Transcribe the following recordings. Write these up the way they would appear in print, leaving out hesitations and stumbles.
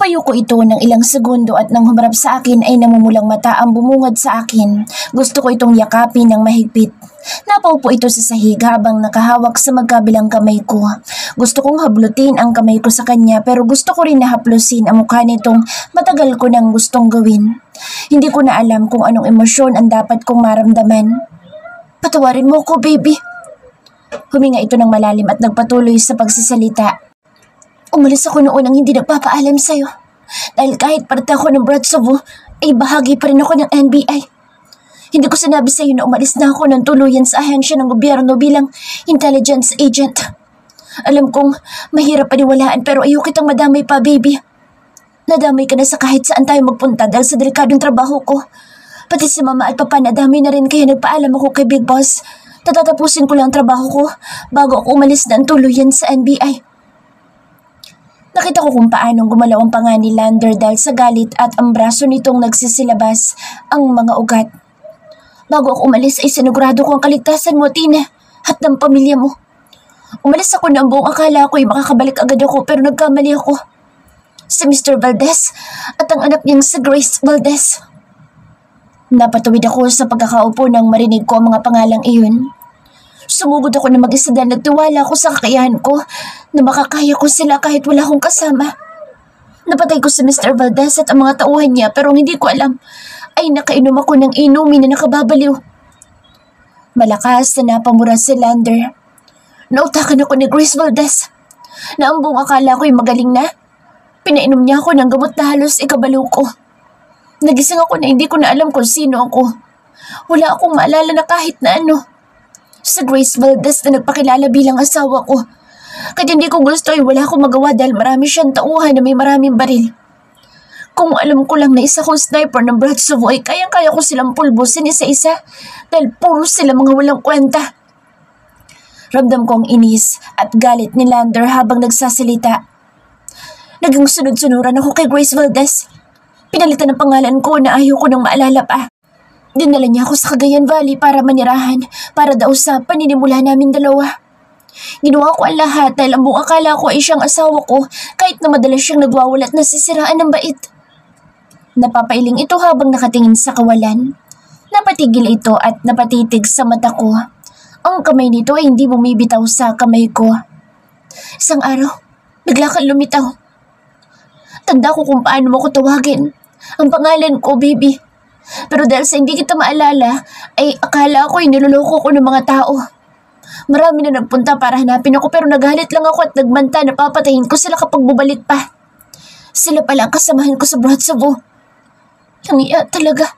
Napayo ko ito ng ilang segundo at nang humarap sa akin ay namumulang mata ang bumungad sa akin. Gusto ko itong yakapin ng mahigpit. Napaupo ito sa sahig habang nakahawak sa magkabilang kamay ko. Gusto kong hablutin ang kamay ko sa kanya pero gusto ko rin nahaplusin ang mukha nitong matagal ko nang gustong gawin. Hindi ko na alam kung anong emosyon ang dapat kong maramdaman. Patawarin mo ko, baby. Huminga ito ng malalim at nagpatuloy sa pagsasalita. Umalis ako noon ang hindi nagpapaalam sa'yo. Dahil kahit parte ako ng Bratsovo, ay bahagi pa rin ako ng NBI. Hindi ko sinabi sa'yo na umalis na ako ng tuluyan sa ahensya ng gobyerno bilang intelligence agent. Alam kong mahirap paniwalaan pero ayaw kitang madamay pa, baby. Nadamay ka na sa kahit saan tayo magpunta dahil sa delikadong trabaho ko. Pati si mama at papa nadamay na rin kaya nagpaalam ako kay Big Boss. Tatatapusin ko lang ang trabaho ko bago ako umalis na ang tuluyan sa NBI. Nakita ko kung paanong gumalaw ang panga ni Lander dahil sa galit at ang braso nitong nagsisilabas ang mga ugat. Bago ako umalis ay sinigurado ko ang kaligtasan mo, Tina, at ng pamilya mo. Umalis ako na ang buong akala ko ay makakabalik agad ako pero nagkamali ako. Si Mr. Valdez at ang anak niyang si Grace Valdez. Napatuwid ako sa pagkakaupo nang marinig ko ang mga pangalang iyon. Sumugod ako na mag-isa dahil nagtiwala ako sa kakayahan ko na makakaya ko sila kahit wala akong kasama. Napatay ko si Mr. Valdez at ang mga tauhan niya pero hindi ko alam ay nakainom ako ng inumin na nakababaliw. Malakas na napamura si Lander. Nautakan ako ni Grace Valdez na ang buong akala ko ay magaling na. Pinainom niya ako ng gamot na halos ikabaliw ko. Nagising ako na hindi ko na alam kung sino ako. Wala akong maalala na kahit na ano. Sa Grace Valdez na nagpakilala bilang asawa ko. Kahit hindi ko gusto ay wala akong magawa dahil marami siyang tauhan na may maraming baril. Kung alam ko lang na isa kong sniper ng Bratsovo ay kayang-kaya ko silang pulbusin isa-isa dahil puro sila mga walang kwenta. Ramdam ko ang inis at galit ni Lander habang nagsasalita. Naging sunod-sunuran ako kay Grace Valdez. Pinalitan ang pangalan ko na ayaw ko nang maalala pa. Dinala niya ako sa Cagayan Valley para manirahan, para daw sa paninimula namin dalawa. Ginawa ko ang lahat dahil ang buong akala ko ay siyang asawa ko kahit na madalas siyang nagwawala at nasisiraan ng bait. Napapailing ito habang nakatingin sa kawalan. Napatigil ito at napatitig sa mata ko. Ang kamay nito ay hindi bumibitaw sa kamay ko. Isang araw, bigla kang lumitaw. Tanda ko kung paano mo ko tawagin. Ang pangalan ko, baby. Pero dahil sa hindi kita maalala, ay akala ko ay niloloko ko ng mga tao. Marami na nagpunta para hanapin ako pero nagalit lang ako at nagmanta na papatayin ko sila kapag bubalik pa. Sila pala ang kasamahan ko sa Bratsovo. Langiya talaga.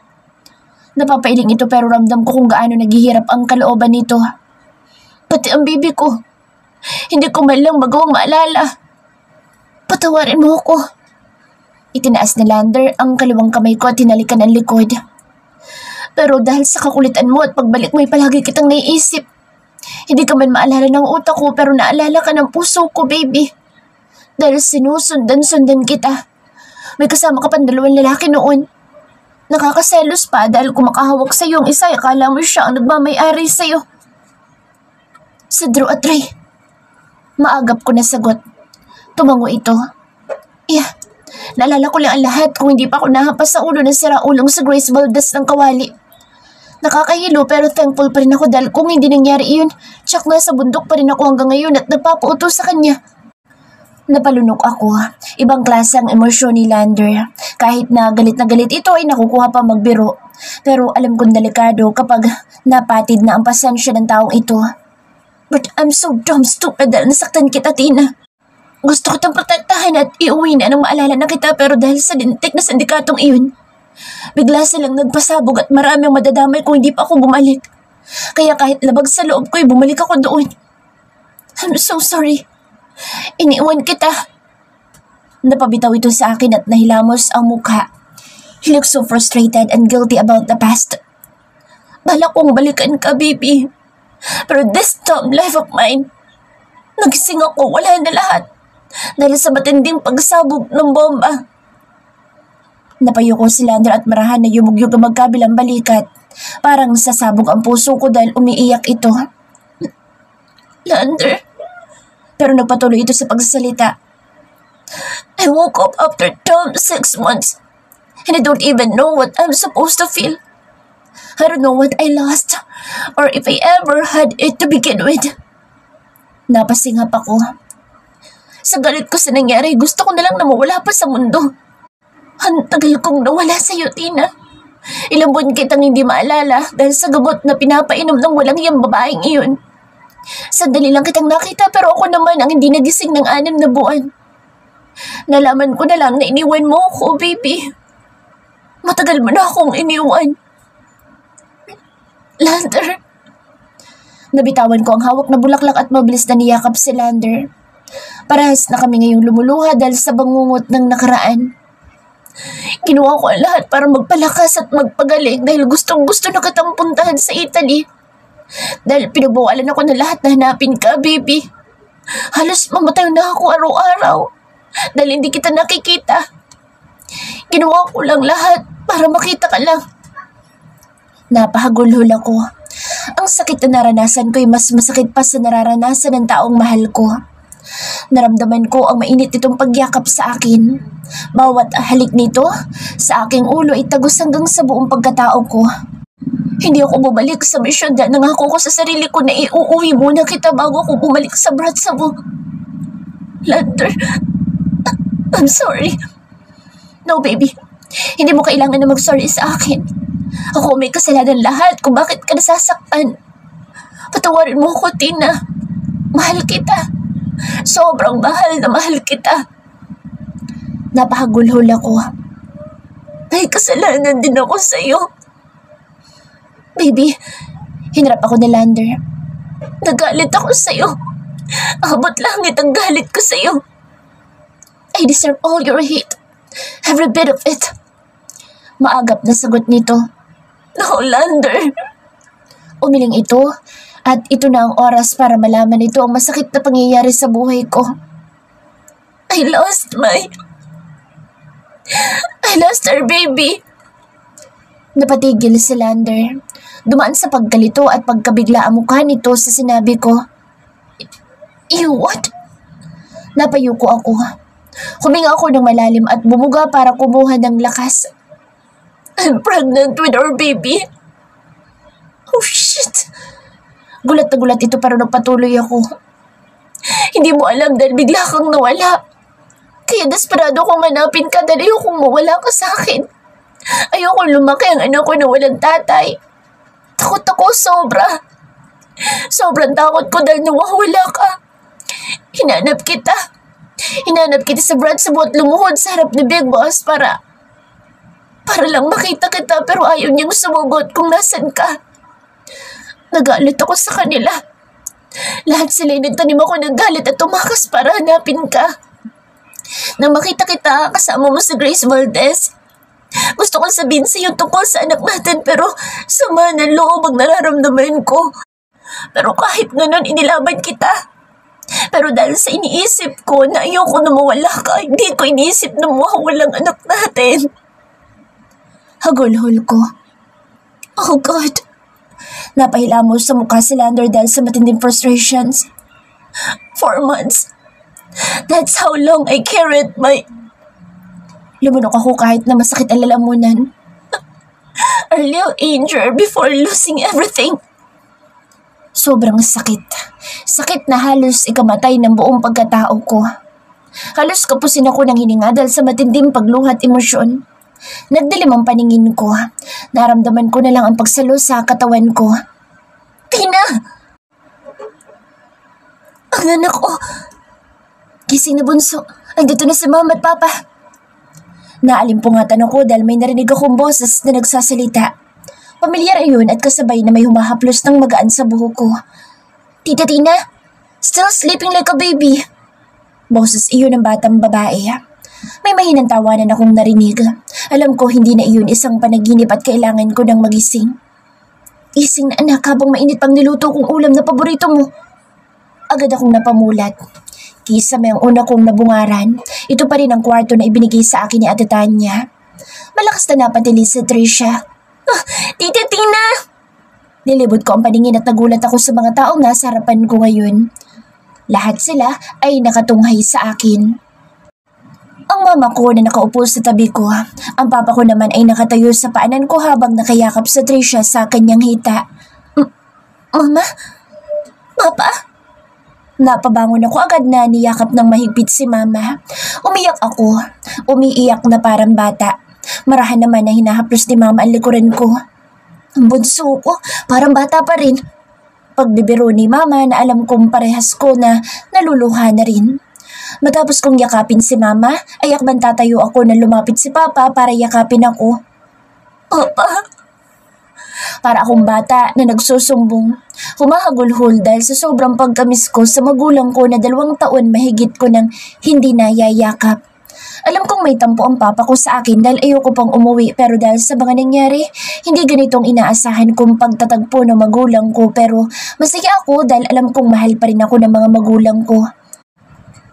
Napapailing ito pero ramdam ko kung gaano naghihirap ang kalooban nito. Pati ang bibi ko. Hindi ko man lang magawang maalala. Patawarin mo ako. Itinaas ni Lander ang kaliwang kamay ko at hinalikan ang likod. Pero dahil sa kakulitan mo at pagbalik mo ay palagi kitang naiisip. Hindi ka man maalala ng utak ko pero naalala ka ng puso ko, baby. Dahil sinusundan-sundan kita. May kasama ka pang dalawang lalaki noon. Nakakaselos pa dahil kung makahawak sa iyo ang isa, akala mo siya ang nagmamay-ari sa iyo. Si Drew at Ray. Maagap ko na sagot. Tumango ito. Naalala ko lang ang lahat kung hindi pa ako nahampas sa ulo ng siraulong sa Grace Valdez ng kawali. Nakakahilo pero thankful pa rin ako dahil kung hindi nangyari iyon, tsak nasa bundok pa rin ako hanggang ngayon at nagpapauto sa kanya. Napalunok ako. Ibang klase ang emosyon ni Lander. Kahit na galit ito ay nakukuha pa magbiro. Pero alam kong delikado kapag napatid na ang pasensya ng taong ito. But I'm so dumb stupid dahil nasaktan kita, Tina. Gusto kitang protektahan at iuwi na nang maalala na kita pero dahil sa lintik na sindikatong iyon, bigla silang nagpasabog at maraming madadamay kung hindi pa ako bumalik. Kaya kahit labag sa loob ko'y bumalik ako doon. I'm so sorry. Iniwan kita. Napabitaw ito sa akin at nahilamos ang mukha. He looked so frustrated and guilty about the past. Balak kong balikan ka, baby. Pero this dumb life of mine, nagising ako, wala na lahat. Dahil sa matinding pagsabog ng bomba. Napayo ko si Lander at marahan na yumugyug ang magkabilang balikat. Parang sasabog ang puso ko dahil umiiyak ito. Lander. Pero nagpatuloy ito sa pagsasalita. I woke up after 6 months and I don't even know what I'm supposed to feel. I don't know what I lost or if I ever had it to begin with. Napasingap ako. Sa galit ko sa nangyari, gusto ko na lang na mawala pa sa mundo. Ang tagal kong nawala sa'yo, Tina. Ilang buwan kitang hindi maalala dahil sa gamot na pinapainom ng walang iyang babaeng iyon. Sandali lang kitang nakita pero ako naman ang hindi nagising ng 6 na buwan. Nalaman ko na lang na iniwan mo ako, baby. Matagal mo na akong iniwan. Lander. Nabitawan ko ang hawak na bulaklak at mabilis na niyakap si Lander. Parehas na kami ngayong lumuluha dahil sa bangungot ng nakaraan. Kinuha ko ang lahat para magpalakas at magpagaling dahil gustong-gusto na kitang puntahan sa Italy. Dahil pinabawalan ako ng lahat na hanapin ka, baby. Halos mamatay na ako araw-araw dahil hindi kita nakikita. Kinuha ko lang lahat para makita ka lang. Napahagulhol ako. Ang sakit na naranasan ko ay mas masakit pa sa nararanasan ng taong mahal ko. Naramdaman ko ang mainit nitong pagyakap sa akin. Bawat halik nito sa aking ulo ay tagos hanggang sa buong pagkatao ko. Hindi ako bumalik sa misyon dahil nangako ko sa sarili ko na iuuwi muna kita bago ako bumalik sa Bratsabu. Lander, I'm sorry. No, baby. Hindi mo kailangan na mag-sorry sa akin. Ako may kasalanan lahat kung bakit ka nasasaktan. Patawarin mo ko, Tina. Mahal kita. Sobrang mahal na mahal kita. Napahagulhol ako. May kasalanan din ako sa'yo. Baby, hinarap ako ni Lander. Nagalit ako sa'yo. Abot langit ang galit ko sa'yo. I deserve all your hate. Every bit of it. Maagap na sagot nito. No, Lander. Umiling ito at ito na ang oras para malaman ito ang masakit na pangyayari sa buhay ko. I lost our baby. Napatigil si Lander. Dumaan sa pagkalito at pagkabigla ang mukha nito sa sinabi ko. You what? Napayuko ako. Huminga ako ng malalim at bumuga para kumuha ng lakas. I'm pregnant with our baby. Oh shit! Gulat na gulat ito pero nagpatuloy ako. Hindi mo alam dahil bigla kang nawala. Kaya desperado kong hanapin ka dahil ayokong mawala ka sa akin. Ayokong lumaki ang anak ko na walang tatay. Takot ako sobra. Sobrang takot ko dahil nawawala ka. Hinanap kita sa Bratsabu at lumuhod sa harap ni Big Boss para lang makita kita pero ayaw niyang sumugot kung nasan ka. Nagalit ako sa kanila. Lahat sila nagtanim ako ng galit at tumakas para hanapin ka. Nang makita kita kasama mo si Grace Valdez, gusto kong sabihin sa iyo tungkol sa anak natin pero sama ng loob ang nararamdaman ko. Pero kahit ganun inilaban kita. Pero dahil sa iniisip ko na ayoko na mawala ka, hindi ko iniisip na mawawalang anak natin. Hagulhol ko. Oh God. Napahilamos sa mukha si Lander dahil sa matinding frustrations. 4 months. That's how long I carried my... Lumunok ako kahit na masakit ang lalamunan. A little injured before losing everything. Sobrang sakit. Sakit na halos ikamatay ng buong pagkatao ko. Halos kapusin ako ng hininga dahil sa matinding pagluhat emosyon. Nagdilim ang paningin ko. Naramdaman ko na lang ang pagsalo sa katawan ko. Tina! Ang anak ko! Gising na bunso. Andito na si Mama at Papa. Naalimpungatan ako dahil may narinig akong boses na nagsasalita. Pamilyar yun at kasabay na may humahaplos ng magaan sa buhok ko. Tita Tina, still sleeping like a baby. Boses iyon ng batang babae. May mahinang tawanan akong narinig. Alam ko hindi na iyon isang panaginip at kailangan ko ng magising. Gising na anak habang mainit pang niluto kong ulam na paborito mo. Agad akong napamulat. Kisa may ang una kong nabungaran, ito pa rin ang kwarto na ibinigay sa akin ni Ate Tanya. Malakas na napatili si Tricia. Tita Tina! Nilibot ko ang paningin at nagulat ako sa mga taong nasa harapan ko ngayon. Lahat sila ay nakatunghay sa akin. mama ko na nakaupo sa tabi ko. Ang papa ko naman ay nakatayo sa paanan ko habang nakayakap sa Trisha sa kanyang hita. Mama? Papa? Napabangon ako agad na niyakap ng mahigpit si mama. Umiyak ako. Umiiyak na parang bata. Marahan naman na hinahaplos ni mama ang likuran ko. Ang bunso ko, parang bata pa rin. Pagbibiro ni mama na alam kong parehas ko na naluluha na rin. Matapos kong yakapin si mama, ay akbang tatayo ako na lumapit si papa para yakapin ako. Papa? Para akong bata na nagsusumbong. Humahagulhol dahil sa sobrang pagkamis ko sa magulang ko na 2 taon mahigit ko nang hindi nayayakap. Alam kong may tampo ang papa ko sa akin dahil ayoko pang umuwi pero dahil sa mga nangyari, hindi ganitong inaasahan kong pagtatagpo ng magulang ko pero masaya ako dahil alam kong mahal pa rin ako ng mga magulang ko.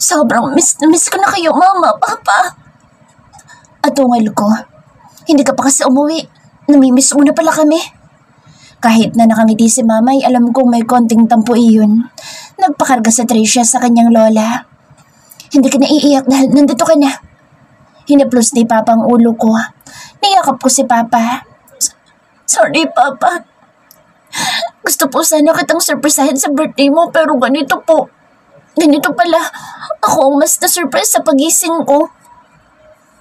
Sobrang miss ko na kayo, mama, papa. Atungal ko. Hindi ka pa kasi umuwi. Namimiss mo na pala kami. Kahit na nakangiti si mama ay alam kong may konting tampo iyon. Nagpakarga sa Trisha sa kanyang lola. Hindi ka naiiyak dahil nandito ka na. Hinaplos ni papa ang ulo ko. Niyakap ko si papa. Sorry, papa. Gusto po sana kitang surprisahin sa birthday mo pero ganito po. Ganito pala. Ako ang mas na-surprise sa pagising ko.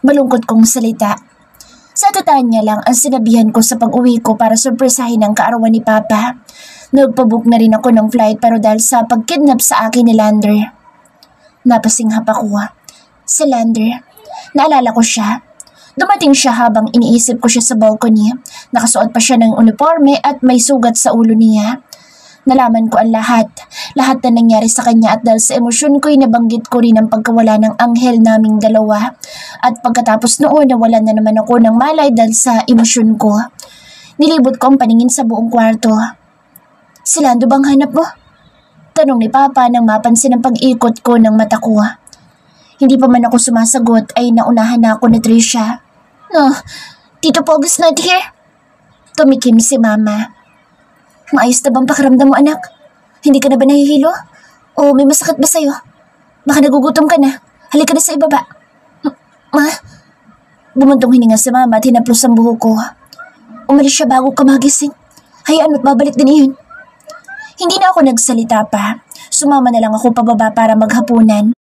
Malungkot kong salita. Sa tataan niya lang ang sinabihan ko sa pag-uwi ko para surpresahin ang kaarawan ni Papa. Nagpabook na rin ako ng flight pero dahil sa pagkidnap sa akin ni Lander. Napasinghap ako. Si Lander. Naalala ko siya. Dumating siya habang iniisip ko siya sa balcony. Nakasuot pa siya ng uniforme at may sugat sa ulo niya. Nalaman ko ang lahat na nangyari sa kanya at dahil sa emosyon ko'y nabanggit ko rin ang pagkawala ng anghel naming dalawa. At pagkatapos noon, nawalan na naman ako ng malay dahil sa emosyon ko. Nilibot ko ang paningin sa buong kwarto. Si Lando bang hanap mo? Tanong ni Papa nang mapansin ang pag-ikot ko ng mata ko. Hindi pa man ako sumasagot ay naunahan na ako ni Trisha. No, Tito Pogus not here. Tumikim si Mama. Maayos na bang pakiramdam mo, anak? Hindi ka na ba nahihilo? O may masakit ba sa'yo? Baka nagugutom ka na. Halika na sa ibaba. Ma? Bumuntong hininga si mama at hinaplos ang buhok ko. Umalis siya bago ka magising. Hayaan mo't babalik din iyon. Hindi na ako nagsalita pa. Sumama na lang ako pababa para maghapunan.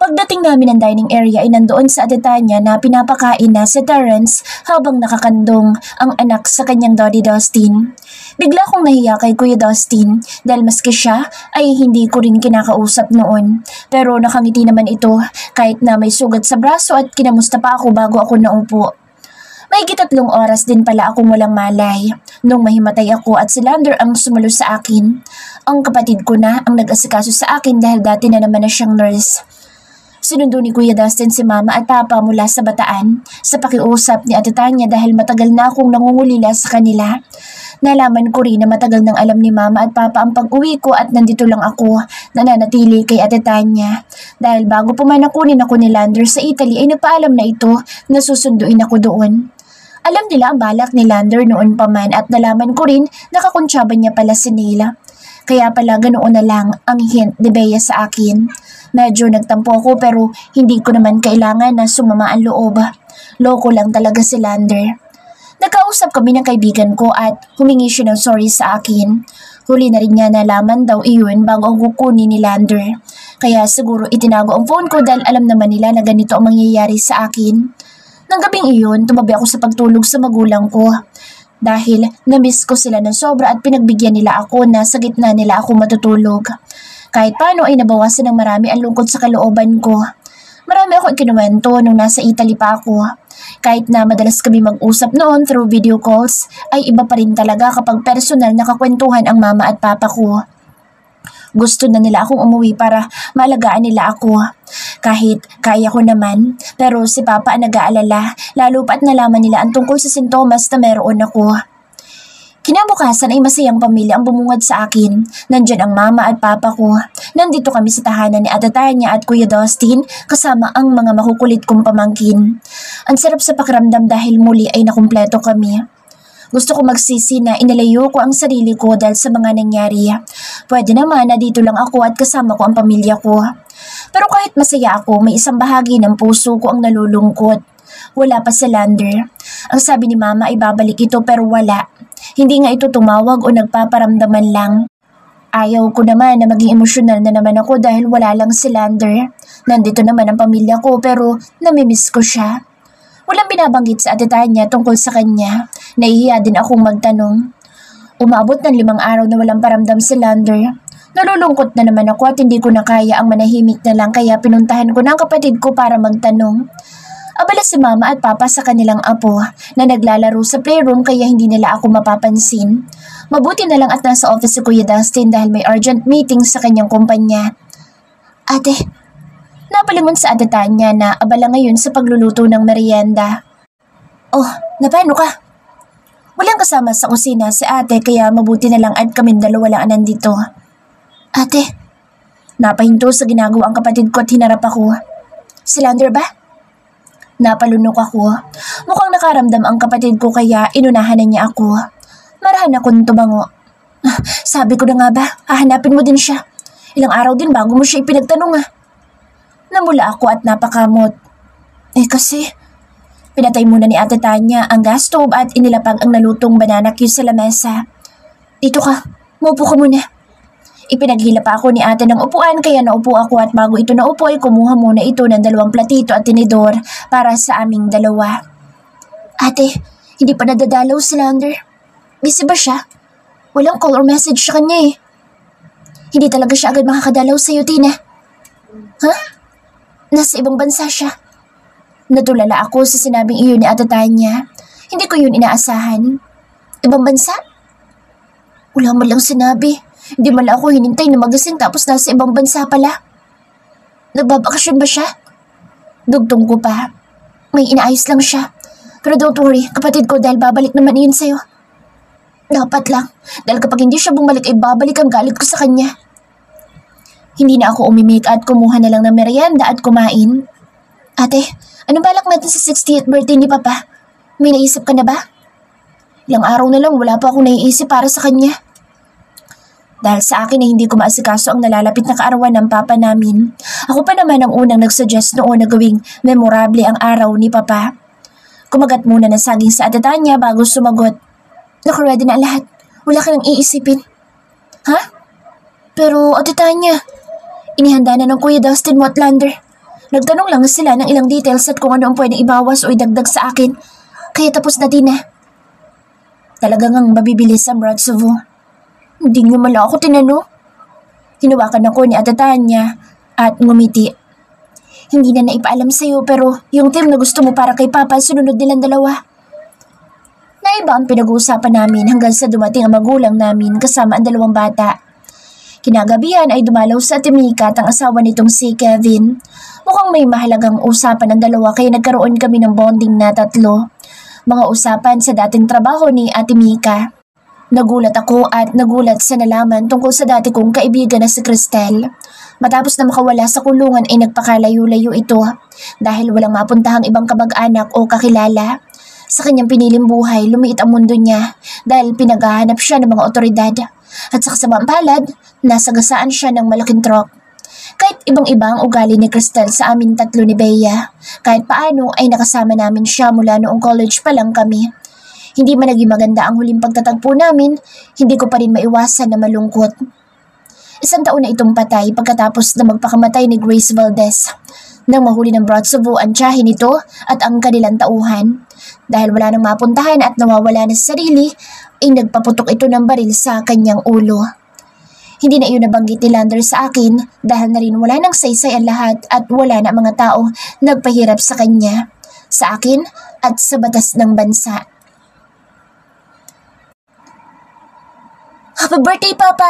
Pagdating namin ng dining area ay nandoon sa Adetanya na pinapakain na si Terrence habang nakakandong ang anak sa kanyang Daddy Dustin. Bigla akong nahiya kay Kuya Dustin dahil maski siya ay hindi ko rin kinakausap noon. Pero nakangiti naman ito kahit na may sugat sa braso at kinamusta pa ako bago ako naupo. May 3 oras din pala akong walang malay nung mahimatay ako at si Lander ang sumalo sa akin. Ang kapatid ko na ang nag-asikaso sa akin dahil dati na naman na siyang nurse. Sinundo ni Kuya Dustin si Mama at Papa mula sa Bataan sa pakiusap ni Ate Tanya dahil matagal na akong nangungulila sa kanila. Nalaman ko rin na matagal nang alam ni Mama at Papa ang pag-uwi ko at nandito lang ako nananatili kay Ate Tanya. Dahil bago pa man nakunin ako ni Lander sa Italy ay nagpaalam na ito na susunduin ako doon. Alam nila ang balak ni Lander noon pa man at nalaman ko rin na kakuntsaba niya pala si Nila. Kaya pala ganoon na lang ang hint ni Bea sa akin. Medyo nagtampo ako pero hindi ko naman kailangan na sumama ang loob. Loko lang talaga si Lander. Nagkausap kami ng kaibigan ko at humingi siya ng sorry sa akin. Huli na rin niya nalaman daw iyon bago ang kukunin ni Lander. Kaya siguro itinago ang phone ko dahil alam naman nila na ganito ang mangyayari sa akin. Nang gabing iyon, tumabi ako sa pagtulog sa magulang ko. Dahil namiss ko sila ng sobra at pinagbigyan nila ako na sa gitna nila ako matutulog. Kahit paano ay nabawasan ng marami ang lungkot sa kalooban ko. Marami akong ikinuwento nung nasa Italy pa ako. Kahit na madalas kami mag-usap noon through video calls, ay iba pa rin talaga kapag personal nakakwentuhan ang mama at papa ko. Gusto na nila akong umuwi para maalagaan nila ako. Kahit kaya ko naman, pero si Papa ang nag-aalala, lalo pa't nalaman nila ang tungkol sa sintomas na meron ako. Kinabukasan ay masayang pamilya ang bumungad sa akin. Nandyan ang mama at papa ko. Nandito kami sa tahanan ni Ate Tanya at Kuya Dustin kasama ang mga makukulit kong pamangkin. Ang sarap sa pakiramdam dahil muli ay nakumpleto kami. Gusto ko magsisi na inalayo ko ang sarili ko dahil sa mga nangyari. Pwede naman na dito lang ako at kasama ko ang pamilya ko. Pero kahit masaya ako, may isang bahagi ng puso ko ang nalulungkot. Wala pa si Lander. Ang sabi ni Mama ay babalik ito pero wala. Hindi nga ito tumawag o nagpaparamdaman lang. Ayaw ko naman na maging emosyonal na naman ako dahil wala lang si Lander. Nandito naman ang pamilya ko pero namimiss ko siya. Walang binabanggit sa Ate Tanya tungkol sa kanya. Nahihiya din akong magtanong. Umabot ng 5 araw na walang paramdam si Lander. Nalulungkot na naman ako at hindi ko na kaya ang manahimik na lang kaya pinuntahan ko ng kapatid ko para magtanong. Abala si Mama at Papa sa kanilang apo na naglalaro sa playroom kaya hindi nila ako mapapansin. Mabuti na lang at nasa office si Kuya Dustin dahil may urgent meeting sa kanyang kumpanya. Ate, napalingon sa Ate Tanya na abala ngayon sa pagluluto ng merienda. Oh, napano ka? Walang kasama sa kusina si ate kaya mabuti na lang at kaming dalawa lang nandito. Ate, napahinto sa ginagawa ang kapatid ko at hinarap ako. Si Lander ba? Napalunok ako. Mukhang nakaramdam ang kapatid ko kaya inunahan na niya ako. Marahan akong tumango. Sabi ko na nga ba, hahanapin mo din siya. Ilang araw din bago mo siya ipinagtanong Namula ako at napakamot. Kasi, pinatay muna ni Ate Tanya ang gas stove at inilapag ang nalutong banana cue sa lamesa. Dito ka, maupo ka muna. Ipinaghila pa ako ni ate ng upuan kaya naupo ako at bago ito naupo ay kumuha muna ito ng 2 platito at tinidor para sa aming dalawa. Ate, hindi pa nadadalaw si Lander. Busy ba siya? Walang call or message sa kanya Hindi talaga siya agad makakadalaw sa'yo, Tina. Ha? Nasa ibang bansa siya. Natulala ako sa sinabing iyon ni Ate Tanya. Hindi ko yun inaasahan. Ibang bansa? Wala mo lang sinabi. Hindi man ako hinintay na magising tapos nasa ibang bansa pala. Nagbabakasyon ba siya? Dugtong ko pa. May inaayos lang siya. Pero don't worry, kapatid ko dahil babalik naman iyon sa'yo. Dapat lang, dahil kapag hindi siya bumalik ay babalik ang galit ko sa kanya. Hindi na ako umimik at kumuha na lang ng merienda at kumain. Ate, anong balak natin sa 60th birthday ni Papa? May naisip ka na ba? Ilang araw na lang wala pa akong naiisip para sa kanya. Dahil sa akin ay hindi ko maasikaso ang nalalapit na kaarawan ng Papa namin. Ako pa naman ang unang nagsuggest noon na gawing memorable ang araw ni Papa. Kumagat muna ng saging sa Ate Tanya bago sumagot. Naka-ready na lahat. Wala ka nang iisipin. Ha? Pero Ate Tanya, inihanda na ng Kuya Dustin mo at Lander. Nagtanong lang sila ng ilang details at kung ano ang pwedeng ibawas o idagdag sa akin. Kaya tapos na din Talagang ang mabibilis ang Bratsovo. Hindi niyo mala ako tinanong. Hinawakan ako ni Ate Tanya at ngumiti. Hindi na naipaalam sa'yo pero yung team na gusto mo para kay Papa sununod nilang dalawa. Naiba ang pinag-uusapan namin hanggang sa dumating ang magulang namin kasama ang 2 bata. Kinagabihan ay dumalaw sa Ate Mika at ang asawa nitong si Kevin. Mukhang may mahalagang usapan ang 2 kaya nagkaroon kami ng bonding na 3. Mga usapan sa dating trabaho ni Ate Mika. Nagulat ako at nagulat sa nalaman tungkol sa dati kong kaibigan na si Cristel. Matapos na makawala sa kulungan ay nagpakalayo-layo ito dahil walang mapuntahang ibang kamag-anak o kakilala. Sa kanyang piniling buhay, lumiit ang mundo niya dahil pinaghahanap siya ng mga otoridad. At sa kasamang palad, nasagasaan siya ng malaking truck. Kahit ibang-iba ang ugali ni Cristel sa amin 3 ni Bea, kahit paano ay nakasama namin siya mula noong college pa lang kami. Hindi man naging maganda ang huling pagtatagpo namin, hindi ko pa rin maiwasan na malungkot. 1 taon na itong patay pagkatapos na magpakamatay ni Grace Valdez. Nang mahuli ng Bratsovo ang tiyahin nito at ang kanilang tauhan. Dahil wala nang mapuntahan at nawawala na sa sarili, ay nagpaputok ito ng baril sa kanyang ulo. Hindi na iyon nabanggit ni Lander sa akin dahil na rin wala nang saysay ang lahat at wala na mga tao nagpahirap sa kanya, sa akin at sa batas ng bansa. Happy birthday, Papa!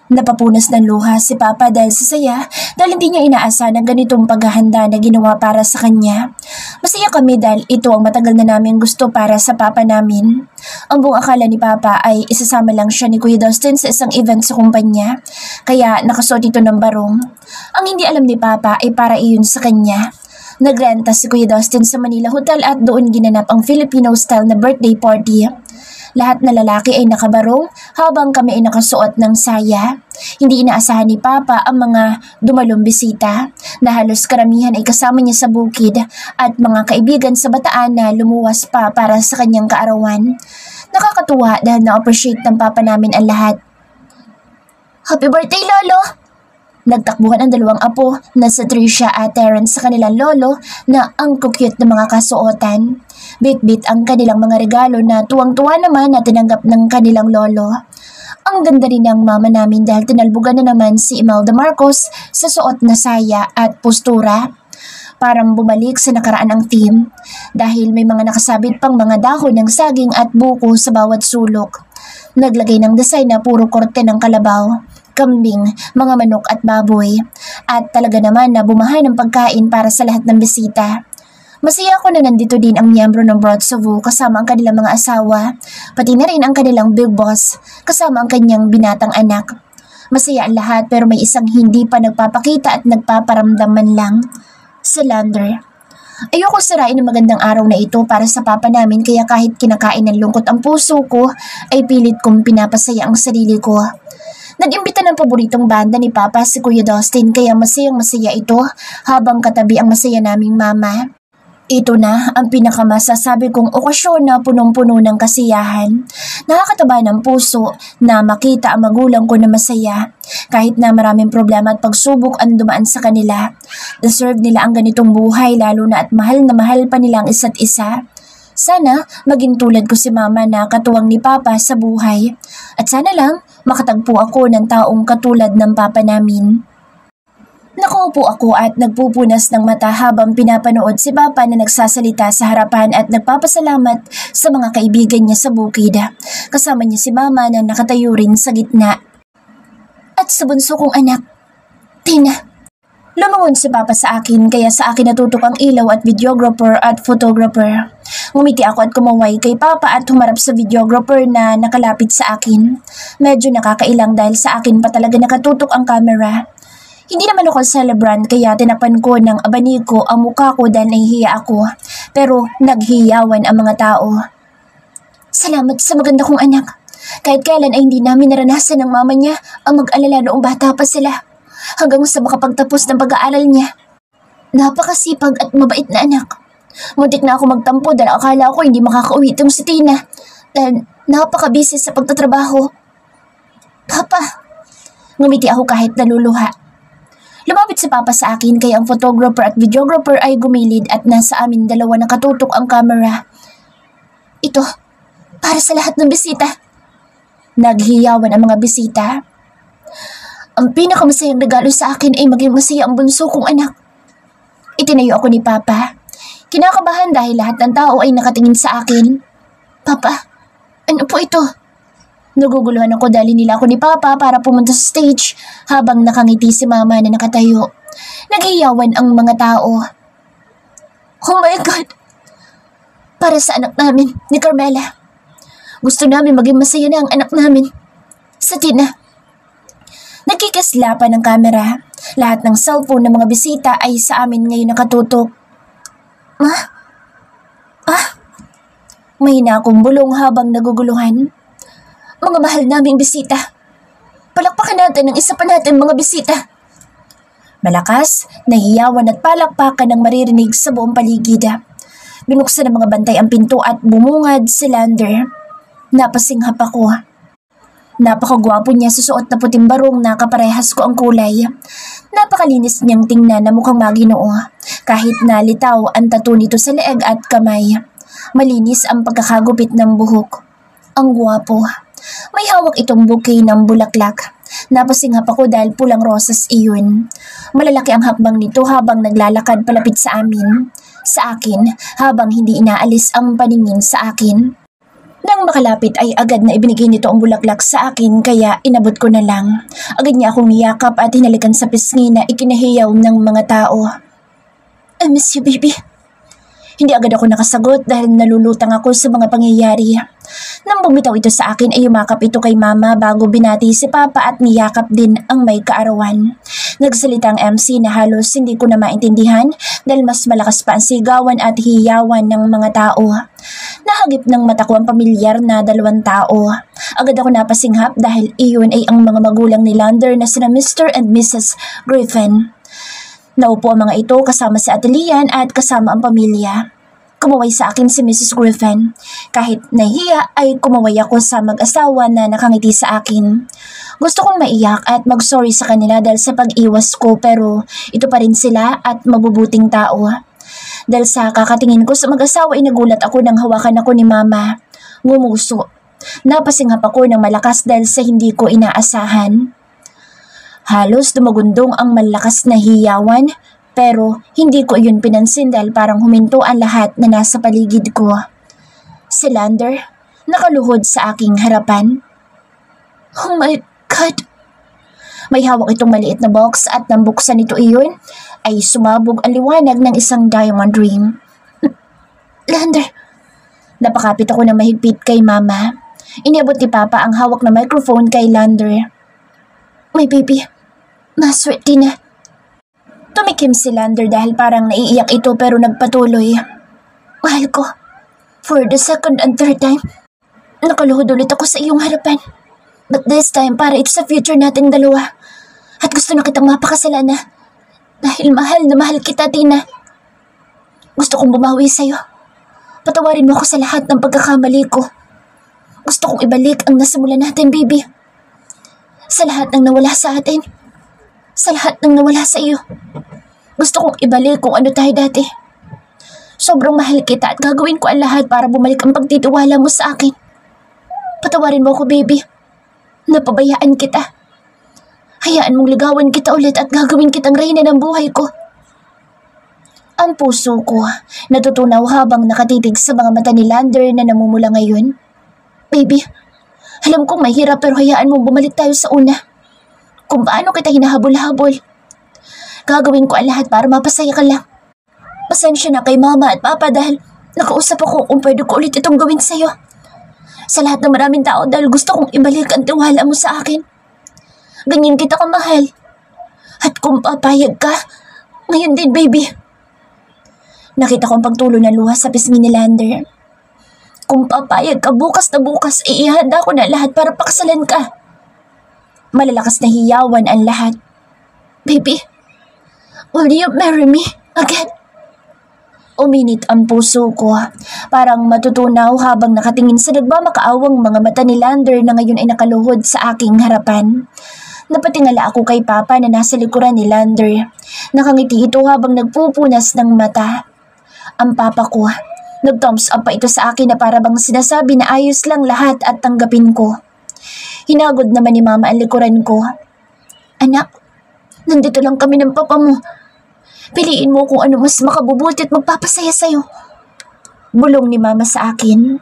Napapunas ng luha si Papa dahil sa saya dahil hindi niya inaasahan ang ganitong paghahanda na ginawa para sa kanya. Masaya kami dahil ito ang matagal na namin gusto para sa Papa namin. Ang buong akala ni Papa ay isasama lang siya ni Kuya Dustin sa isang event sa kumpanya, kaya nakasuot ito ng barong. Ang hindi alam ni Papa ay para iyon sa kanya. Nagrenta si Kuya Dustin sa Manila Hotel at doon ginanap ang Filipino style na birthday party. Lahat na lalaki ay nakabarong habang kami ay nakasuot ng saya. Hindi inaasahan ni Papa ang mga dumalong bisita na halos karamihan ay kasama niya sa bukid at mga kaibigan sa Bataan na lumuwas pa para sa kanyang kaarawan. Nakakatuwa dahil na-appreciate ng Papa namin ang lahat. Happy birthday, Lolo! Nagtakbuhan ang dalawang apo na si Tricia at Terrence sa kanilang lolo na ang cute na mga kasuotan. Bit-bit ang kanilang mga regalo na tuwang-tuwa naman na tinanggap ng kanilang lolo. Ang ganda rin ng mama namin dahil tinalbugan na naman si Imelda Marcos sa suot na saya at postura. Parang bumalik sa nakaraan ang team dahil may mga nakasabit pang mga dahon ng saging at buko sa bawat sulok. Naglagay ng design na puro korte ng kalabaw, kambing, mga manok at baboy. At talaga naman na bumahay ng pagkain para sa lahat ng bisita. Masaya ako na nandito din ang miyembro ng Broad Cebu kasama ang kanilang mga asawa, pati na rin ang kanilang big boss kasama ang kanyang binatang anak. Masaya ang lahat pero may isang hindi pa nagpapakita at nagpaparamdam man lang. Si Lander. Ayoko sirain ang magandang araw na ito para sa papa namin kaya kahit kinakain ng lungkot ang puso ko ay pilit kong pinapasaya ang sarili ko. Nag-imbita ng paboritong banda ni Papa si Kuya Dustin kaya masayang-masaya ito habang katabi ang masaya naming mama. Ito na ang pinakamasasabi kong okasyon na punong-puno ng kasiyahan. Nakakataba ng puso na makita ang magulang ko na masaya kahit na maraming problema at pagsubok ang dumaan sa kanila. Deserve nila ang ganitong buhay lalo na at mahal na mahal pa nila ang isa't isa. Sana maging tulad ko si mama na katuwang ni Papa sa buhay. At sana lang makatagpo ako ng taong katulad ng Papa namin. Nakaupo ako at nagpupunas ng mata habang pinapanood si Papa na nagsasalita sa harapan at nagpapasalamat sa mga kaibigan niya sa bukid. Kasama niya si Mama na nakatayo rin sa gitna. At sa bunso kong anak, Tina. Lumangon si Papa sa akin kaya sa akin natutok ang ilaw at videographer at photographer. Ngumiti ako at kumaway kay Papa at humarap sa videographer na nakalapit sa akin. Medyo nakakailang dahil sa akin pa talaga nakatutok ang camera. Hindi naman ako celebrant kaya tinapan ko ng abaniko ang mukha ko dahil nahihiya ako. Pero naghiyawan ang mga tao. Salamat sa maganda kong anak. Kahit kailan ay hindi namin naranasan ng mama niya ang mag-alala noong bata pa sila. Hanggang sa makapagtapos ng pag-aaral niya. Napakasipag at mabait na anak. Muntik na ako magtampo dahil akala ko hindi makakauwi itong si Tina. Dahil napakabisi sa pagtatrabaho. Papa, ngumiti ako kahit naluluha. Lumapit si Papa sa akin kaya ang photographer at videographer ay gumilid at nasa amin dalawa nakatutok ang camera. Ito, para sa lahat ng bisita. Naghiyawan ang mga bisita. Ang pinakamasayang regalo sa akin ay maging masaya ang bunso kong anak. Itinayo ako ni Papa. Kinakabahan dahil lahat ng tao ay nakatingin sa akin. Papa, ano po ito? Naguguluhan ako dahil nila ako ni Papa para pumunta sa stage habang nakangiti si Mama na nakatayo. Naghiyawan ang mga tao. Oh my God! Para sa anak namin ni Carmela. Gusto namin maging masaya na ang anak namin. Sa Tina. Nagkikislapan ng kamera. Lahat ng cellphone ng mga bisita ay sa amin ngayon nakatutok. May akong bulong habang naguguluhan. Mga mahal naming bisita. Palakpakan natin ang isa pa natin mga bisita. Malakas, nahiyawan at palakpakan ang maririnig sa buong paligid. Binuksan ng mga bantay ang pinto at bumungad si Lander. Napasinghap ako. Napakagwapo niya sa suot na puting barong na kaparehas ko ang kulay. Napakalinis niyang tingnan na mukhang maginoo. Kahit nalitaw ang tattoo nito sa leeg at kamay. Malinis ang pagkakagupit ng buhok. Ang gwapo. May hawak itong bouquet ng bulaklak. Napasinghap ako dahil pulang rosas iyon. Malalaki ang hakbang nito habang naglalakad palapit sa amin. Sa akin, habang hindi inaalis ang paningin sa akin. Nang makalapit ay agad na ibinigay nito ang bulaklak sa akin kaya inabot ko na lang. Agad niya akong niyakap at hinalikan sa pisngi na ikinahiyaw ng mga tao. I miss you, baby. Hindi agad ako nakasagot dahil nalulutang ako sa mga pangyayari. Nang bumitaw ito sa akin ay yumakap ito kay mama bago binati si papa at niyakap din ang may kaarawan. Nagsalita ang MC na halos hindi ko na maintindihan dahil mas malakas pa ang sigawan at hiyawan ng mga tao. Nahagip ng mata ko ang pamilyar na 2 tao. Agad ako napasinghap dahil iyon ay ang mga magulang ni Lander na sina Mr. and Mrs. Griffin. Naupo ang mga ito kasama si Atelian at kasama ang pamilya. Kumaway sa akin si Mrs. Griffin. Kahit nahiya ay kumaway ako sa mag-asawa na nakangiti sa akin. Gusto kong maiyak at mag-sorry sa kanila dahil sa pag-iwas ko pero ito pa rin sila at mabubuting tao. Dahil sa kakatingin ko sa mag-asawa ay nagulat ako nang hawakan ako ni mama. Ngumuso. Napasinghap ako ng malakas dahil sa hindi ko inaasahan. Halos dumagundong ang malakas na hiyawan. Pero hindi ko iyon pinansin dahil parang huminto ang lahat na nasa paligid ko. Si Lander, nakaluhod sa aking harapan. Oh my God! May hawak itong maliit na box at nang buksan ito iyon, ay sumabog ang liwanag ng isang diamond ring. Lander! Napakapit ako ng mahigpit kay mama. Iniabot ni Papa ang hawak na microphone kay Lander. May baby, maswerte na. Tumikim si Lander dahil parang naiiyak ito pero nagpatuloy. Mahal ko, for the second and third time, nakaluhod ulit ako sa iyong harapan. But this time para ito sa future nating dalawa. At gusto na kitang mapakasalan na. Dahil mahal na mahal kita, Tina. Gusto kong bumawi sa'yo. Patawarin mo ako sa lahat ng pagkakamali ko. Gusto kong ibalik ang nasimula natin, baby. Sa lahat ng nawala sa atin. Sa lahat ng nawala sa iyo. Gusto kong ibalik kung ano tayo dati. Sobrang mahal kita at gagawin ko ang lahat para bumalik ang pagtitiwala mo sa akin. Patawarin mo ako, baby. Napabayaan kita. Hayaan mong ligawan kita ulit at gagawin kitang reyna ng buhay ko. Ang puso ko natutunaw habang nakatitig sa mga mata ni Lander na namumula ngayon. Baby, alam kong mahirap pero hayaan mong bumalik tayo sa una. Kung paano kita hinahabol-habol. Gagawin ko ang lahat para mapasaya ka lang. Pasensya na kay mama at papa dahil nakausap ako kung pwede ko ulit itong gawin sa'yo. Sa lahat ng maraming tao dahil gusto kong ibalik ang tiwala mo sa akin. Ganyan kita kamahal. At kung papayag ka, ngayon din, baby. Nakita ko ang pagtulo ng luha sa pisngi ni Lander. Kung papayag ka bukas na bukas, ihanda ko na lahat para pakasalan ka. Malalakas na hiyawan ang lahat. Baby, will you marry me again? Uminit ang puso ko. Parang matutunaw habang nakatingin sa nagmamakaawang mga mata ni Lander na ngayon ay nakaluhod sa aking harapan. Napatingala ako kay Papa na nasa likuran ni Lander. Nakangiti ito habang nagpupunas ng mata. Ang Papa ko, nag-thumbs up pa ito sa akin na para bang sinasabi na ayos lang lahat at tanggapin ko. Hinagod naman ni Mama ang likuran ko. Anak, nandito lang kami ng papa mo. Piliin mo kung ano mas makabubuti at magpapasaya sa'yo. Bulong ni Mama sa akin.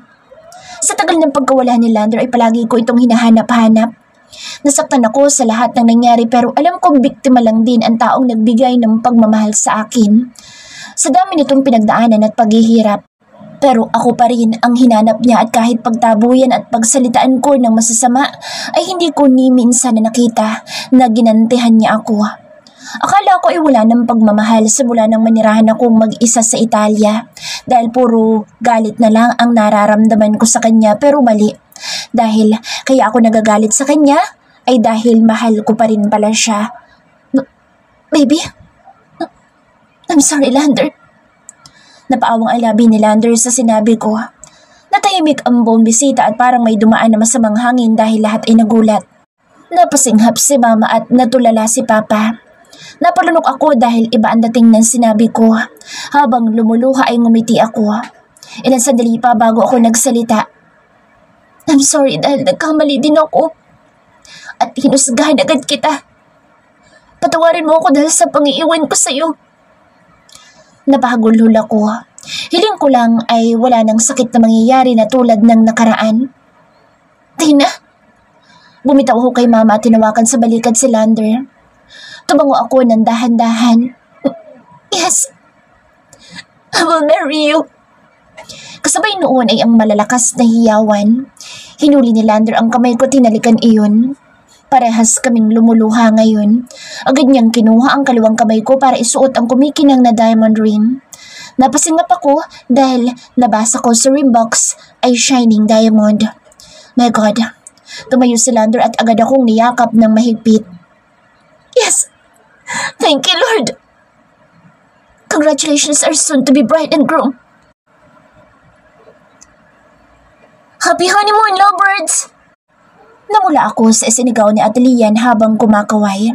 Sa tagal ng pagkawala ni Lander ay palagi ko itong hinahanap-hanap. Nasaktan ako sa lahat ng nangyari pero alam kong biktima lang din ang taong nagbigay ng pagmamahal sa akin. Sa dami nitong pinagdaanan at paghihirap. Pero ako pa rin ang hinanap niya at kahit pagtabuyan at pagsalitaan ko ng masasama ay hindi ko ni minsan na nakita na ginantihan niya ako. Akala ko ay wala ng pagmamahal simula nang manirahan akong mag-isa sa Italia dahil puro galit na lang ang nararamdaman ko sa kanya pero mali. Dahil kaya ako nagagalit sa kanya ay dahil mahal ko pa rin pala siya. Baby, I'm sorry, Lander. Napaawang ang labi ni Lander sa sinabi ko. Natahimik ang buong bisita at parang may dumaan na masamang hangin dahil lahat ay nagulat. Napasinghap si Mama at natulala si Papa. Napalunok ako dahil iba ang dating ng sinabi ko. Habang lumuluha ay ngumiti ako. Ilang sandali pa bago ako nagsalita. I'm sorry dahil nagkamali din ako. At hinusgahan agad kita. Patawarin mo ako dahil sa pangiiwan ko sa'yo. Napahagulhol ako. Hiling ko lang ay wala nang sakit na mangyayari na tulad ng nakaraan. Tina, bumitaw ako kay Mama at tinawakan sa balikat si Lander. Tumango ako ng dahan-dahan. Yes, I will marry you. Kasabay noon ay ang malalakas na hiyawan. Hinuli ni Lander ang kamay ko, tinalikan iyon. Parehas kaming lumuluha ngayon. Agad niyang kinuha ang kaliwang kamay ko para isuot ang kumikinang na diamond ring. Napasingap ako dahil nabasa ko sa ring box ay shining diamond. My God, tumayo si Lander at agad akong niyakap ng mahigpit. Yes! Thank you, Lord! Congratulations are soon to be bride and groom. Happy honeymoon, lovebirds! Namula ako sa isinigaw ni Atelian habang kumakaway.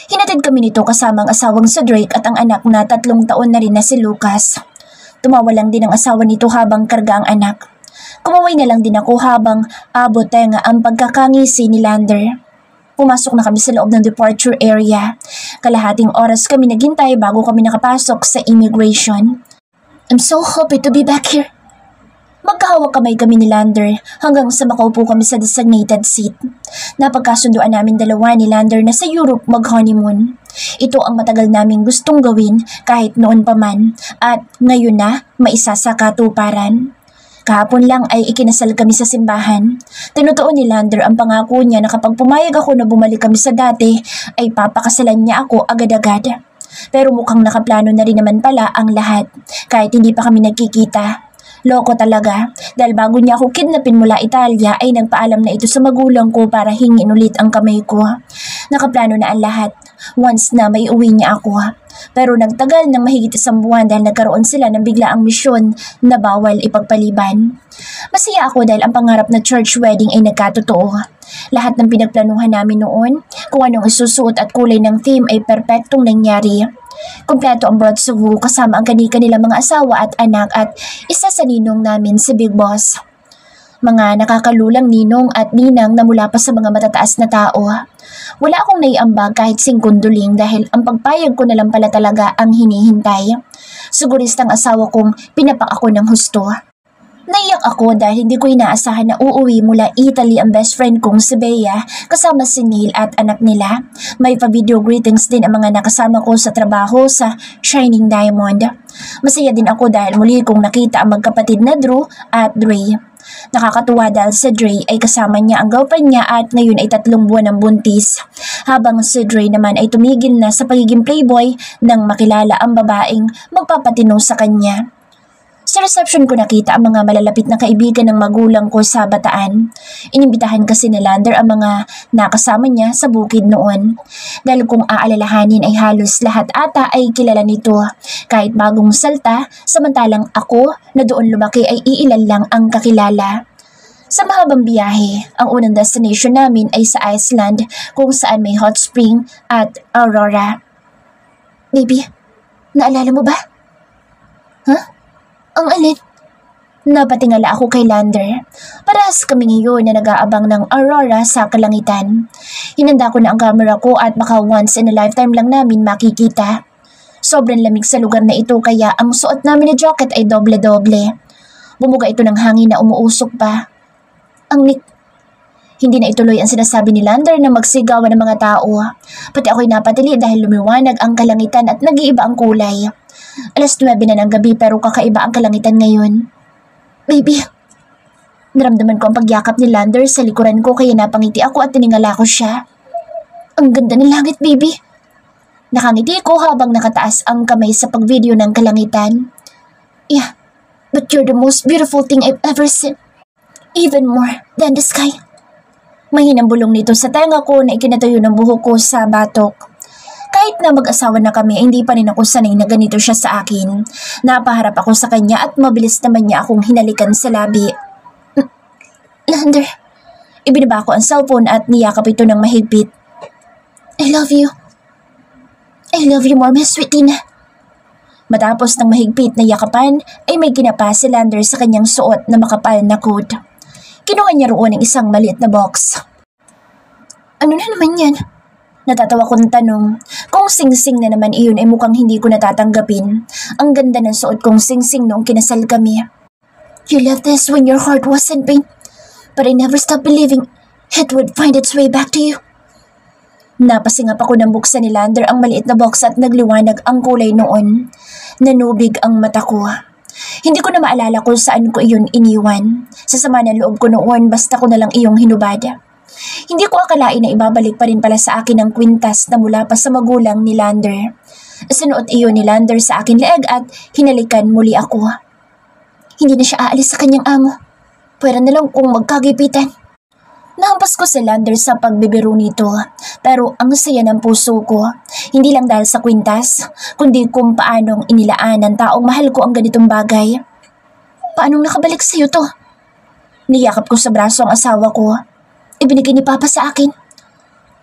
Hinatid kami nito kasama ang asawang si Drake at ang anak na 3 taon na rin na si Lucas. Tumawa lang din ang asawa nito habang karga ang anak. Kumaway na lang din ako habang abot tenga ang pagkakangisi ni Lander. Pumasok na kami sa loob ng departure area. Kalahating oras kami naghintay bago kami nakapasok sa immigration. I'm so happy to be back here. Magkahawak kamay kami ni Lander hanggang sa makaupo kami sa designated seat. Napagkasunduan namin dalawa ni Lander na sa Europe mag-honeymoon. Ito ang matagal naming gustong gawin kahit noon pa man at ngayon na maisa sa katuparan. Kahapon lang ay ikinasal kami sa simbahan. Tinutuon ni Lander ang pangako niya na kapag pumayag ako na bumalik kami sa dati ay papakasalan niya ako agad-agad. Pero mukhang nakaplano na rin naman pala ang lahat kahit hindi pa kami nagkikita. Loko talaga dahil bago niya ako kidnapin mula Italia ay nagpaalam na ito sa magulang ko para hingin ulit ang kamay ko. Nakaplano na ang lahat once na may uwi niya ako. Pero nagtagal ng mahigit 1 buwan dahil nagkaroon sila ng biglaang misyon na bawal ipagpaliban. Masaya ako dahil ang pangarap na church wedding ay nagkatotoo. Lahat ng pinagplanuhan namin noon, kung anong isusuot at kulay ng theme ay perpektong nangyari. Kompleto ang Broad Cebu kasama ang kanilang mga asawa at anak at isa sa ninong namin si Big Boss. Mga nakakalulang ninong at ninang na mula pa sa mga matataas na tao. Wala akong naiambag kahit singkunduling dahil ang pagpayag ko na lang pala talaga ang hinihintay. Siguristang asawa kong pinapak ako ng husto. Naiyak ako dahil hindi ko inaasahan na uuwi mula Italy ang best friend kong si Bea kasama si Neil at anak nila. May pa-video greetings din ang mga nakasama ko sa trabaho sa Shining Diamond. Masaya din ako dahil muli kong nakita ang magkapatid na Drew at Dre. Nakakatuwa dahil si Dre ay kasama niya ang girlfriend niya at ngayon ay 3 buwan ng buntis. Habang si Dre naman ay tumigil na sa pagiging playboy nang makilala ang babaeng magpapatino sa kanya. Sa reception ko nakita ang mga malalapit na kaibigan ng magulang ko sa Bataan. Inimbitahan kasi ni Lander ang mga nakasama niya sa bukid noon. Dahil kung aalalahanin ay halos lahat ata ay kilala nito. Kahit bagong salta, samantalang ako na doon lumaki ay iilan lang ang kakilala. Sa mahabang biyahe, ang unang destination namin ay sa Iceland kung saan may hot spring at aurora. Baby, naalala mo ba? Huh? Ang alin? Napatingala ako kay Lander. Parehas kami ngayon na nag-aabang ng aurora sa kalangitan. Hinanda ko na ang camera ko at baka once in a lifetime lang namin makikita. Sobrang lamig sa lugar na ito kaya ang suot namin na jacket ay doble-doble. Bumuga ito ng hangin na umuusok pa. Hindi na ituloy ang sinasabi ni Lander na magsigawan ng mga tao. Pati ako'y napatili dahil lumiwanag ang kalangitan at nag-iiba ang kulay. 9:00 na ng gabi pero kakaiba ang kalangitan ngayon. Baby, naramdaman ko ang pagyakap ni Lander sa likuran ko kaya napangiti ako at tiningala ko siya. Ang ganda ng langit, baby. Nakangiti ko habang nakataas ang kamay sa pagvideo ng kalangitan. Yeah, but you're the most beautiful thing I've ever seen. Even more than the sky. Mahinang bulong nito sa tenga ko na ikinatayo ng buhok ko sa batok. Kahit na mag-asawa na kami, hindi pa rin ako sanay na ganito siya sa akin. Napaharap ako sa kanya at mabilis naman niya akong hinalikan sa labi. Lander, ibinaba ko ang cellphone at niyakap ito ng mahigpit. I love you. I love you more, Miss Sweetina. Matapos ng mahigpit na yakapan, ay may ginapa si Lander sa kanyang suot na makapal na coat. Kinuha niya roon ng isang maliit na box. Ano na naman yan? Natatawa kong tanong. Kung sing-sing na naman iyon ay mukhang hindi ko natatanggapin. Ang ganda ng suot kong sing-sing noong kinasal kami. You left this when your heart was in pain, but I never stopped believing it would find its way back to you. Napasingap ako ng buksan ni Lander ang maliit na box at nagliwanag ang kulay noon. Nanubig ang mata ko. Hindi ko na maalala kung saan ko iyon iniwan. Sa sama ng loob ko noon, basta ko na lang iyong hinubad. Hindi ko akalain na ibabalik pa rin pala sa akin ang kwintas na mula pa sa magulang ni Lander. Sinuot iyon ni Lander sa akin leeg at hinalikan muli ako. Hindi na siya aalis sa kanyang amo. Pwera na lang kung magkagipitan. Nahampas ko si Lander sa pagbibiro nito, pero ang saya ng puso ko, hindi lang dahil sa kwintas, kundi kung paanong inilaan ng taong mahal ko ang ganitong bagay. Paanong nakabalik sa'yo to? Niyakap ko sa braso ang asawa ko. Ibinigay ni Papa sa akin.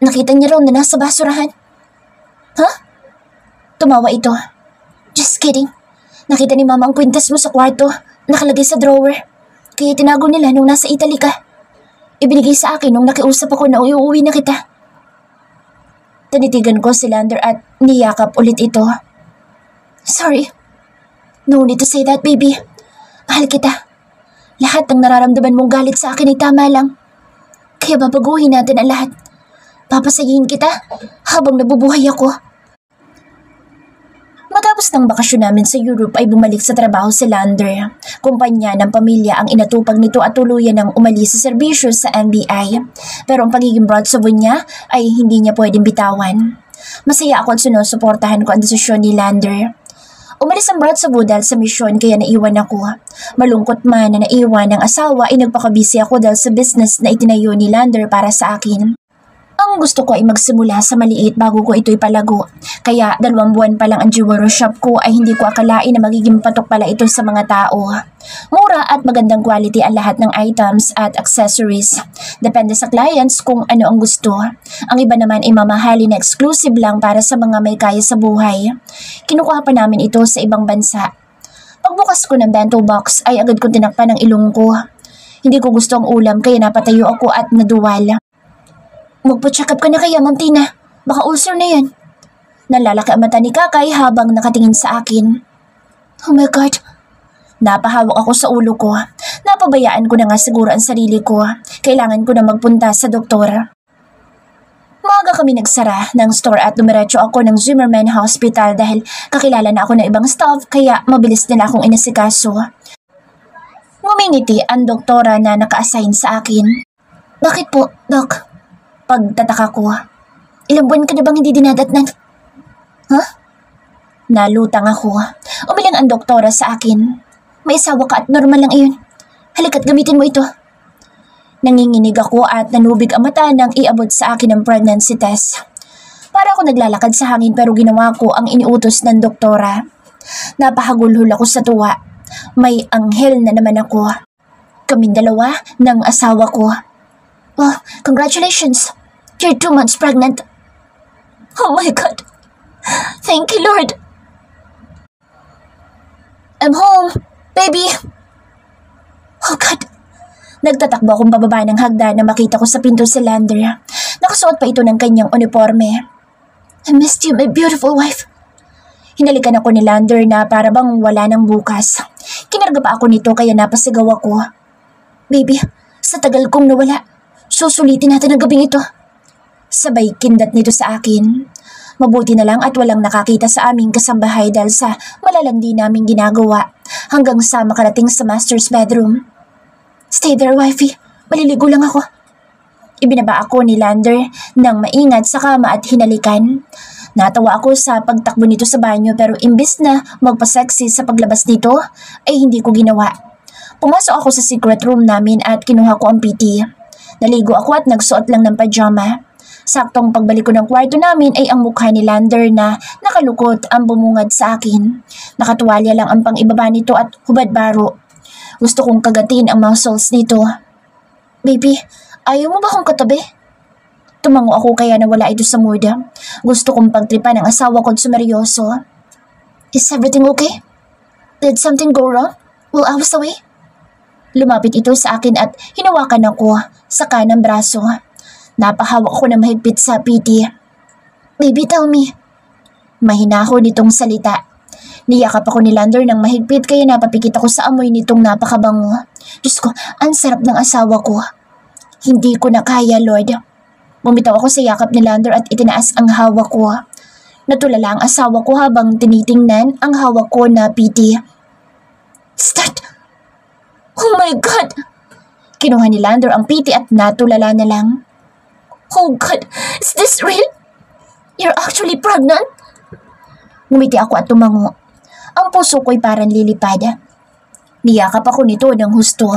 Nakita niya raw na nasa basurahan. Ha? Tumawa ito. Just kidding. Nakita ni Mama ang kwintas mo sa kwarto, nakalagay sa drawer. Kaya tinago nila nung nasa Italy ka. Ibinigay sa akin nung nakiusap ako na uuwi na kita. Tinitigan ko si Lander at niyakap ulit ito. Sorry. No need to say that, baby. Mahal kita. Lahat ng nararamdaman mong galit sa akin ay tama lang. Kaya babaguhin natin ang lahat. Papasayin kita habang nabubuhay ako. Matapos ng bakasyon namin sa Europe ay bumalik sa trabaho si Lander. Kumpanya ng pamilya ang inatupag nito at tuluyan ng umalis sa serbisyo sa NBI. Pero ang pagiging broadsabo niya ay hindi niya pwedeng bitawan. Masaya ako at sinusuportahan ko ang desisyon ni Lander. Umalis ang broadsabo dahil sa misyon kaya naiwan ako. Malungkot man na naiwan ng asawa ay nagpakabisi ako dahil sa business na itinayo ni Lander para sa akin. Ang gusto ko ay magsimula sa maliit bago ko ito ipalago. Kaya 2 buwan pa lang ang jewelry shop ko ay hindi ko akalain na magiging patok pala ito sa mga tao. Mura at magandang quality ang lahat ng items at accessories. Depende sa clients kung ano ang gusto. Ang iba naman ay mamahalin na exclusive lang para sa mga may kaya sa buhay. Kinukuha pa namin ito sa ibang bansa. Pagbukas ko ng bento box ay agad kong tinakpan ng ilong ko. Hindi ko gusto ang ulam kaya napatayo ako at naduwal. Magpa-check up ka na kaya, Ma'am Tina. Baka ulcer na yan. Nalalaki ang mata ni Kakay habang nakatingin sa akin. Oh my God. Napahawak ako sa ulo ko. Napabayaan ko na nga siguro ang sarili ko. Kailangan ko na magpunta sa doktor. Maaga kami nagsara ng store at dumiretso ako ng Zimmerman Hospital dahil kakilala na ako ng ibang staff kaya mabilis nila akong inasikaso. Ngumingiti ang doktora na naka-assign sa akin. Bakit po, Doc? Pagtataka ko, ilang buwan ka na bang hindi dinadatnan? Huh? Nalutang ako. Umilang ang doktora sa akin. May asawa ka at normal lang iyon. Halika't gamitin mo ito. Nanginginig ako at nanubig ang mata nang iabot sa akin ang pregnancy test. Para ako naglalakad sa hangin pero ginawa ko ang iniutos ng doktora. Napahagulhol ako sa tuwa. May anghel na naman ako. Kaming dalawa ng asawa ko. Oh, congratulations! You're 2 months pregnant. Oh my God! Thank you, Lord! I'm home, baby! Oh God! Nagtatakbo akong bababa ng hagdan na makita ko sa pinto si Lander. Nakasuot pa ito ng kanyang uniforme. I missed you, my beautiful wife. Hinalikan ako ni Lander na para bang wala ng bukas. Kinarga pa ako nito kaya napasigaw ako. Baby, sa tagal kong nawala, susulitin natin ang gabing ito. Sabay kindat nito sa akin. Mabuti na lang at walang nakakita sa aming kasambahay dahil sa malalandi naming ginagawa hanggang sa makarating sa master's bedroom. Stay there, wifey. Maliligo lang ako. Ibinaba ako ni Lander nang maingat sa kama at hinalikan. Natawa ako sa pagtakbo nito sa banyo pero imbis na magpa-sexy sa paglabas nito ay hindi ko ginawa. Pumasok ako sa secret room namin at kinuha ko ang PT. Naligo ako at nagsuot lang ng pajama. Saktong pagbalik ko ng kwarto namin ay ang mukha ni Lander na nakalukot ang bumungad sa akin. Nakatuwalya lang ang pang-ibaba nito at hubad baro. Gusto kong kagatin ang muscles nito. Baby, ayaw mo ba akong katabi? Tumango ako kaya nawala ito sa mood. Gusto kong pagtripan ang asawa ko't sumeryoso. Is everything okay? Did something go wrong while I was away? Lumapit ito sa akin at hinawakan ako sa kanang braso. Napahawak ko na mahigpit sa PT. Baby, tell me. Mahina ako nitong salita. Niyakap ako ni Lander ng mahigpit kaya napapikit ako sa amoy nitong napakabango. Diyos ko, ang sarap ng asawa ko. Hindi ko na kaya, Lord. Bumitaw ako sa yakap ni Lander at itinaas ang hawak ko. Natulala ang asawa ko habang tinitingnan ang hawak ko na PT. Start! Oh my God! Kinuha ni Lander ang piti at natulala na lang. Oh God! Is this real? You're actually pregnant? Ngumiti ako at tumango. Ang puso ko'y parang lilipad. Niyakap ako nito ng husto.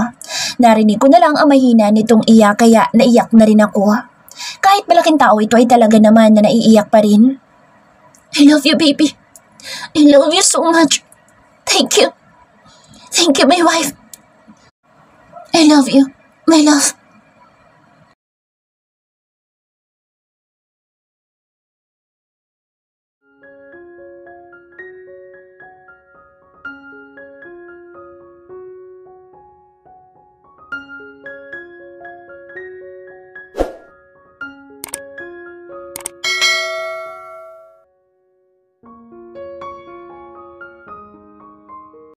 Narinig ko na lang ang mahina nitong iyak kaya naiyak na rin ako. Kahit malaking tao ito ay talaga naman na naiiyak pa rin. I love you, baby. I love you so much. Thank you. Thank you, my wife. I love you, my love.